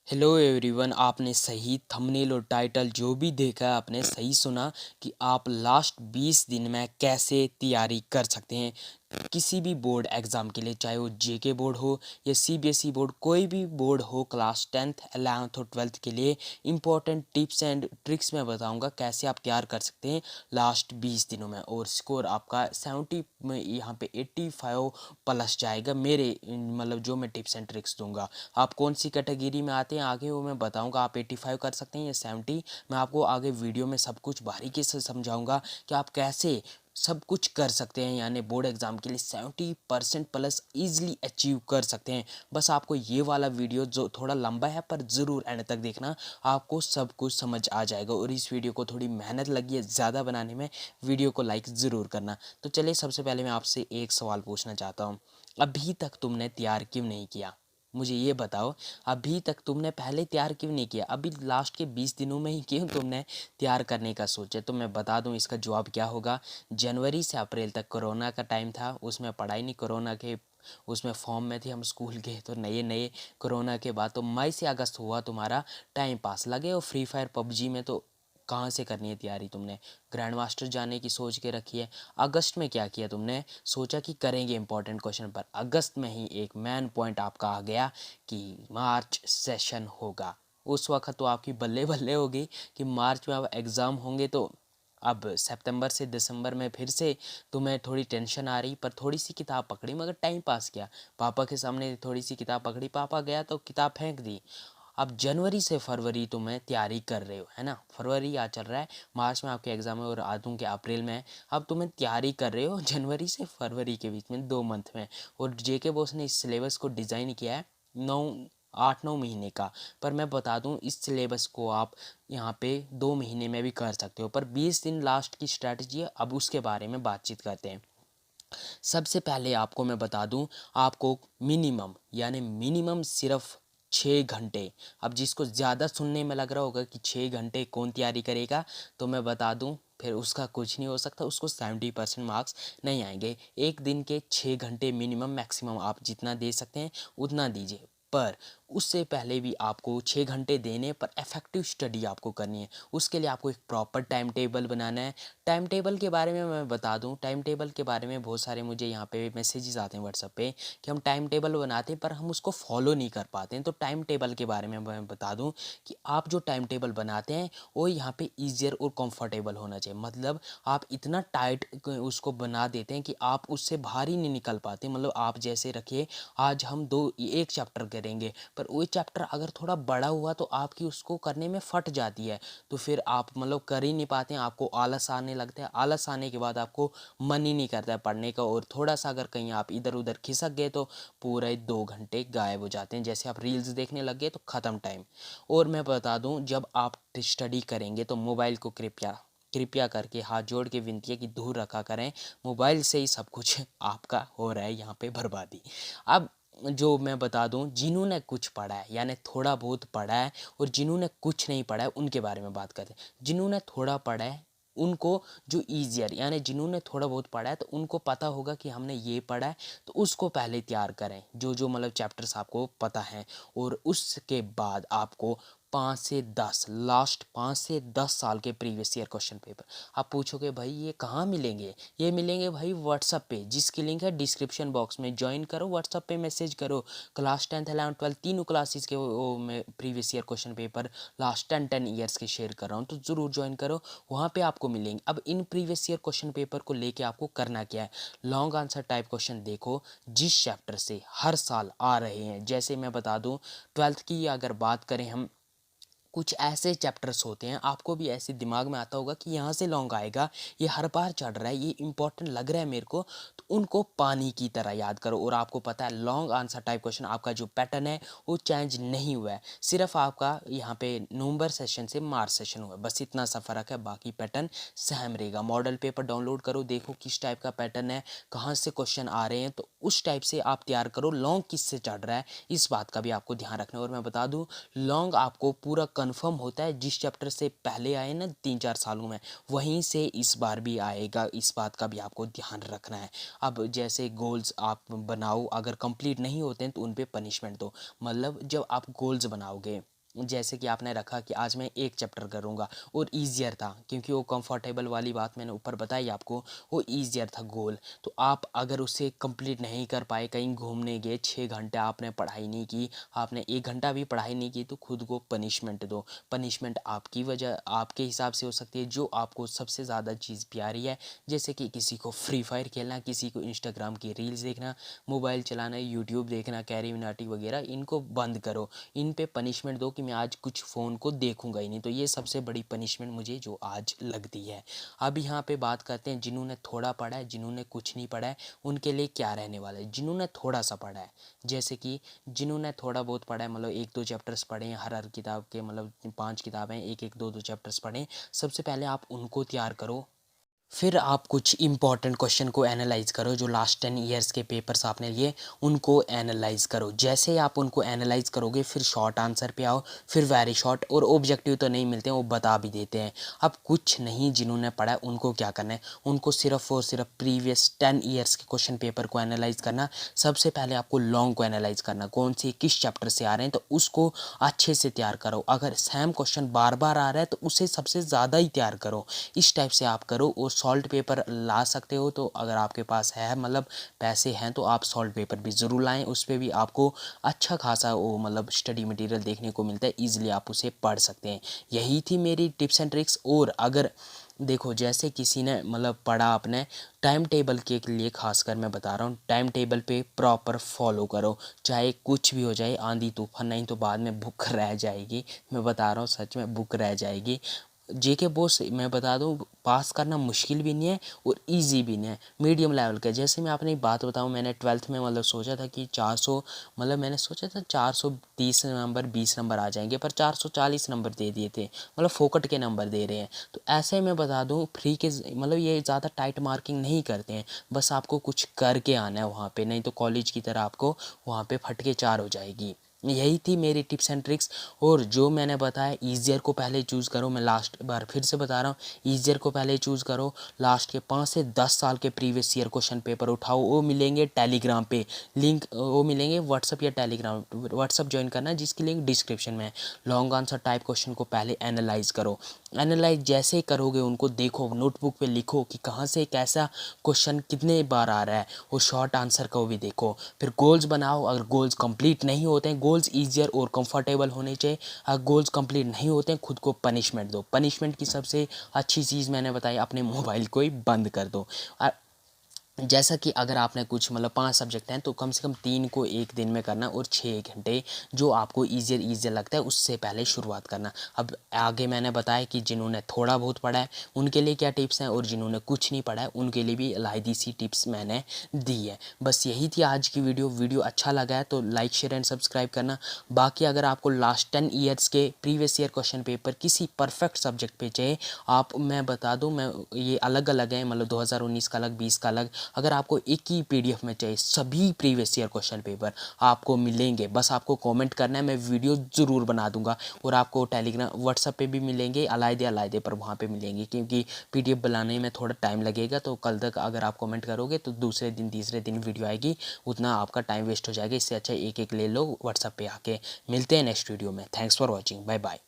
Hello everyone, आपने सही thumbnail और टाइटल जो भी देखा है आपने सही सुना कि आप लास्ट 20 दिन में कैसे तैयारी कर सकते हैं किसी भी बोर्ड एग्ज़ाम के लिए, चाहे वो जेके बोर्ड हो या सीबीएसई बोर्ड, कोई भी बोर्ड हो। क्लास 10th 11th और 12th के लिए इंपॉर्टेंट टिप्स एंड ट्रिक्स मैं बताऊंगा कैसे आप तैयार कर सकते हैं लास्ट 20 दिनों में। और स्कोर आपका 70 में यहाँ पे 85 प्लस जाएगा मेरे मतलब जो मैं टिप्स एंड ट्रिक्स दूंगा। आप कौन सी कैटेगरी में आते हैं आगे वो मैं बताऊंगा। आप 85 कर सकते हैं या 70, मैं आपको आगे वीडियो में सब कुछ बारीकी से समझाऊंगा कि आप कैसे सब कुछ कर सकते हैं, यानी बोर्ड एग्ज़ाम के लिए 70% प्लस ईजिली अचीव कर सकते हैं। बस आपको ये वाला वीडियो जो थोड़ा लंबा है पर ज़रूर एंड तक देखना, आपको सब कुछ समझ आ जाएगा। और इस वीडियो को थोड़ी मेहनत लगी है ज़्यादा बनाने में, वीडियो को लाइक ज़रूर करना। तो चलिए, सबसे पहले मैं आपसे एक सवाल पूछना चाहता हूँ। अभी तक तुमने तैयार क्यों नहीं किया? मुझे ये बताओ, अभी तक तुमने पहले तैयार क्यों नहीं किया? अभी लास्ट के 20 दिनों में ही क्यों तुमने तैयार करने का सोचा? तो मैं बता दूं इसका जवाब क्या होगा। जनवरी से अप्रैल तक कोरोना का टाइम था, उसमें पढ़ाई नहीं, कोरोना के उसमें फॉर्म में थे हम स्कूल के, तो नए नए कोरोना के बाद तो मई से अगस्त हुआ तुम्हारा टाइम पास लगे। और फ्री फायर पबजी में तो कहाँ से करनी है तैयारी तुमने? ग्रैंड मास्टर जाने की सोच के रखी है। अगस्त में क्या किया तुमने? सोचा कि करेंगे इंपॉर्टेंट क्वेश्चन पर। अगस्त में ही एक मैन पॉइंट आपका आ गया कि मार्च सेशन होगा। उस वक्त तो आपकी बल्ले बल्ले होगी कि मार्च में अब एग्ज़ाम होंगे। तो अब सितंबर से दिसंबर में फिर से तुम्हें थोड़ी टेंशन आ रही, पर थोड़ी सी किताब पकड़ी मगर टाइम पास किया। पापा के सामने थोड़ी सी किताब पकड़ी, पापा गया तो किताब फेंक दी। अब जनवरी से फरवरी तुम्हें तैयारी कर रहे हो, है ना? फरवरी आ चल रहा है, मार्च में आपके एग्ज़ाम है और आधों के अप्रैल में है। अब तुम्हें तैयारी कर रहे हो जनवरी से फरवरी के बीच में 2 मंथ में। और जेके बॉस ने इस सिलेबस को डिज़ाइन किया है 8-9 महीने का। पर मैं बता दूं, इस सिलेबस को आप यहाँ पे 2 महीने में भी कर सकते हो, पर 20 दिन लास्ट की स्ट्रैटेजी है। अब उसके बारे में बातचीत करते हैं। सबसे पहले आपको मैं बता दूं, आपको मिनिमम यानी मिनिमम सिर्फ 6 घंटे। अब जिसको ज़्यादा सुनने में लग रहा होगा कि 6 घंटे कौन तैयारी करेगा, तो मैं बता दूं फिर उसका कुछ नहीं हो सकता, उसको 70% मार्क्स नहीं आएंगे। एक दिन के 6 घंटे मिनिमम, मैक्सिमम आप जितना दे सकते हैं उतना दीजिए। पर उससे पहले भी आपको 6 घंटे देने पर इफ़ेक्टिव स्टडी आपको करनी है। उसके लिए आपको एक प्रॉपर टाइम टेबल बनाना है। टाइम टेबल के बारे में मैं बता दूं, टाइम टेबल के बारे में बहुत सारे मुझे यहाँ पे मैसेजेस आते हैं व्हाट्सएप पे कि हम टाइम टेबल बनाते हैं पर हम उसको फॉलो नहीं कर पाते हैं। तो टाइम टेबल के बारे में मैं बता दूं कि आप जो टाइम टेबल बनाते हैं वो यहाँ पे ईजियर और कंफर्टेबल होना चाहिए। मतलब आप इतना टाइट उसको बना देते हैं कि आप उससे बाहर ही नहीं निकल पाते। मतलब आप जैसे रखिए, आज हम एक चैप्टर करेंगे, पर वही चैप्टर अगर थोड़ा बड़ा हुआ तो आपकी उसको करने में फट जाती है, तो फिर आप मतलब कर ही नहीं पाते हैं, आपको आलस आने लगता है। आलस आने के बाद आपको मन ही नहीं करता है पढ़ने का, और थोड़ा सा अगर कहीं आप इधर उधर खिसक गए तो पूरे 2 घंटे गायब हो जाते हैं। जैसे आप रील्स देखने लग गए तो ख़त्म टाइम। और मैं बता दूं, जब आप स्टडी करेंगे तो मोबाइल को कृपया कृपया करके हाथ जोड़ के विनती है कि दूर रखा करें। मोबाइल से ही सब कुछ आपका हो रहा है यहाँ पे बर्बादी। अब जो मैं बता दूं, जिन्होंने कुछ पढ़ा है यानी थोड़ा बहुत पढ़ा है और जिन्होंने कुछ नहीं पढ़ा है उनके बारे में बात करते हैं। जिन्होंने थोड़ा पढ़ा है उनको जो ईजियर, यानी जिन्होंने थोड़ा बहुत पढ़ा है तो उनको पता होगा कि हमने ये पढ़ा है, तो उसको पहले तैयार करें जो जो मतलब चैप्टर्स आपको पता हैं। और उसके बाद आपको 5 से 10 लास्ट 5 से 10 साल के प्रीवियस ईयर क्वेश्चन पेपर। आप पूछोगे भाई ये कहाँ मिलेंगे? ये मिलेंगे भाई व्हाट्सअप पे, जिसकी लिंक है डिस्क्रिप्शन बॉक्स में। ज्वाइन करो, व्हाट्सअप पे मैसेज करो। क्लास 10th 11th 12th तीनों क्लासेस के वो मैं previous year question paper last 10 years के शेयर कर रहा हूँ, तो ज़रूर ज्वाइन करो, वहाँ पे आपको मिलेंगे। अब in previous year question paper को लेके आपको करना क्या है? लॉन्ग आंसर टाइप क्वेश्चन देखो जिस चैप्टर से हर साल आ रहे हैं। जैसे मैं बता दूं, 12th की अगर बात करें हम, कुछ ऐसे चैप्टर्स होते हैं, आपको भी ऐसे दिमाग में आता होगा कि यहाँ से लॉन्ग आएगा, ये हर बार चढ़ रहा है, ये इंपॉर्टेंट लग रहा है मेरे को, तो उनको पानी की तरह याद करो। और आपको पता है लॉन्ग आंसर टाइप क्वेश्चन आपका जो पैटर्न है वो चेंज नहीं हुआ है, सिर्फ आपका यहाँ पे नवंबर सेशन से मार्च सेशन हुआ है, बस इतना सा फ़र्क है, बाकी पैटर्न सेम रहेगा। मॉडल पेपर डाउनलोड करो, देखो किस टाइप का पैटर्न है, कहाँ से क्वेश्चन आ रहे हैं, तो उस टाइप से आप तैयार करो। लॉन्ग किससे चढ़ रहा है इस बात का भी आपको ध्यान रखना है। और मैं बता दूँ, लॉन्ग आपको पूरा कंफर्म होता है जिस चैप्टर से पहले आए ना 3-4 सालों में, वहीं से इस बार भी आएगा, इस बात का भी आपको ध्यान रखना है। अब जैसे गोल्स आप बनाओ, अगर कंप्लीट नहीं होते हैं तो उन पे पनिशमेंट दो। मतलब जब आप गोल्स बनाओगे जैसे कि आपने रखा कि आज मैं एक चैप्टर करूँगा और ईज़ियर था, क्योंकि वो कंफर्टेबल वाली बात मैंने ऊपर बताई आपको, वो ईज़ियर था गोल। तो आप अगर उसे कंप्लीट नहीं कर पाए, कहीं घूमने गए, 6 घंटे आपने पढ़ाई नहीं की, आपने 1 घंटा भी पढ़ाई नहीं की, तो खुद को पनिशमेंट दो। पनिशमेंट आपकी वजह आपके हिसाब से हो सकती है, जो आपको सबसे ज़्यादा चीज़ प्यारी है, जैसे कि किसी को फ्री फायर खेलना, किसी को इंस्टाग्राम की रील्स देखना, मोबाइल चलाना, यूट्यूब देखना, कैरी मिनाटी वगैरह, इनको बंद करो। इन पे पनिशमेंट दो कि मैं आज कुछ फ़ोन को देखूंगा ही नहीं। तो ये सबसे बड़ी पनिशमेंट मुझे जो आज लगती है। अब यहाँ पे बात करते हैं जिन्होंने थोड़ा पढ़ा है, जिन्होंने कुछ नहीं पढ़ा है, उनके लिए क्या रहने वाला है। जिन्होंने थोड़ा सा पढ़ा है, जैसे कि जिन्होंने थोड़ा बहुत पढ़ा है, मतलब 1-2 चैप्टर्स पढ़े हैं, हर किताब के, मतलब 5 किताबें, 1-1 2-2 चैप्टर्स पढ़ें। सबसे पहले आप उनको तैयार करो। फिर आप कुछ इंपॉर्टेंट क्वेश्चन को एनालाइज करो, जो लास्ट 10 ईयर्स के पेपर्स आपने लिए, उनको एनालाइज करो। जैसे ही आप उनको एनालाइज करोगे, फिर शॉर्ट आंसर पे आओ, फिर वेरी शॉर्ट। और ऑब्जेक्टिव तो नहीं मिलते हैं, वो बता भी देते हैं। अब कुछ नहीं जिन्होंने पढ़ा है, उनको क्या करना है, उनको सिर्फ और सिर्फ प्रीवियस 10 ईयर्स के क्वेश्चन पेपर को एनालाइज करना। सबसे पहले आपको लॉन्ग को एनालाइज करना, कौन से किस चैप्टर से आ रहे हैं, तो उसको अच्छे से तैयार करो। अगर सेम क्वेश्चन बार बार आ रहा है, तो उसे सबसे ज़्यादा ही तैयार करो। इस टाइप से आप करो। और सॉल्ट पेपर ला सकते हो, तो अगर आपके पास है, मतलब पैसे हैं, तो आप सॉल्ट पेपर भी ज़रूर लाएं। उस पर भी आपको अच्छा खासा वो मतलब स्टडी मटेरियल देखने को मिलता है, ईजिली आप उसे पढ़ सकते हैं। यही थी मेरी टिप्स एंड ट्रिक्स। और अगर देखो, जैसे किसी ने मतलब पढ़ा अपने टाइम टेबल के लिए, खासकर मैं बता रहा हूँ, टाइम टेबल पे प्रॉपर फॉलो करो। चाहे कुछ भी हो जाए, आंधी तूफान, नहीं तो बाद में बुक रह जाएगी। मैं बता रहा हूँ, सच में बुक रह जाएगी। जेके बोस मैं बता दूं, पास करना मुश्किल भी नहीं है और इजी भी नहीं है, मीडियम लेवल का। जैसे मैं अपनी बात बताऊं, मैंने 12th में मतलब सोचा था कि 400, मतलब मैंने सोचा था 430 नंबर, 20 नंबर आ जाएंगे, पर 440 नंबर दे दिए थे। मतलब फोकट के नंबर दे रहे हैं। तो ऐसे मैं बता दूं, फ्री के मतलब ये ज़्यादा टाइट मार्किंग नहीं करते हैं, बस आपको कुछ करके आना है वहाँ पे, नहीं तो कॉलेज की तरह आपको वहाँ पे फटके 4 हो जाएगी। यही थी मेरी टिप्स एंड ट्रिक्स। और जो मैंने बताया, ईजियर को पहले चूज़ करो। मैं लास्ट बार फिर से बता रहा हूँ, ईजियर को पहले चूज़ करो। लास्ट के 5 से 10 साल के प्रीवियस ईयर क्वेश्चन पेपर उठाओ, वो मिलेंगे टेलीग्राम पे, लिंक वो मिलेंगे व्हाट्सअप या टेलीग्राम। व्हाट्सअप ज्वाइन करना, जिसकी लिंक डिस्क्रिप्शन में है। लॉन्ग आंसर टाइप क्वेश्चन को पहले एनालाइज करो। एनालाइज जैसे करोगे, उनको देखो, नोटबुक पे लिखो कि कहाँ से कैसा क्वेश्चन कितने बार आ रहा है, और शॉर्ट आंसर को भी देखो। फिर गोल्स बनाओ। अगर गोल्स कंप्लीट नहीं होते हैं, गोल्स ईजियर और कंफर्टेबल होने चाहिए। अगर गोल्स कंप्लीट नहीं होते हैं, खुद को पनिशमेंट दो। पनिशमेंट की सबसे अच्छी चीज़ मैंने बताई, अपने मोबाइल को ही बंद कर दो। जैसा कि अगर आपने कुछ मतलब 5 सब्जेक्ट हैं, तो कम से कम 3 को एक दिन में करना, और 6 घंटे जो आपको ईजियर लगता है, उससे पहले शुरुआत करना। अब आगे मैंने बताया कि जिन्होंने थोड़ा बहुत पढ़ा है, उनके लिए क्या टिप्स हैं, और जिन्होंने कुछ नहीं पढ़ा है, उनके लिए भी इलायदी सी टिप्स मैंने दी है। बस यही थी आज की वीडियो अच्छा लगा है तो लाइक, शेयर एंड सब्सक्राइब करना। बाकी अगर आपको लास्ट 10 ईयर्स के प्रीवियस ईयर क्वेश्चन पेपर किसी परफेक्ट सब्जेक्ट पे चाहिए, आप, मैं बता दूं, मैं ये अलग अलग है, मतलब 2019 का अलग, 20 का अलग। अगर आपको एक ही पीडीएफ में चाहिए सभी प्रीवियस ईयर क्वेश्चन पेपर, आपको मिलेंगे। बस आपको कमेंट करना है, मैं वीडियो ज़रूर बना दूंगा। और आपको टेलीग्राम, व्हाट्सएप पे भी मिलेंगे, अलग पर वहाँ पे मिलेंगे, क्योंकि पीडीएफ बनाने में थोड़ा टाइम लगेगा। तो कल तक अगर आप कमेंट करोगे, तो दूसरे दिन तीसरे दिन वीडियो आएगी, उतना आपका टाइम वेस्ट हो जाएगा। इससे अच्छा एक एक ले लो व्हाट्सएप पे आके। मिलते हैं नेक्स्ट वीडियो में। Thanks for watching, bye bye.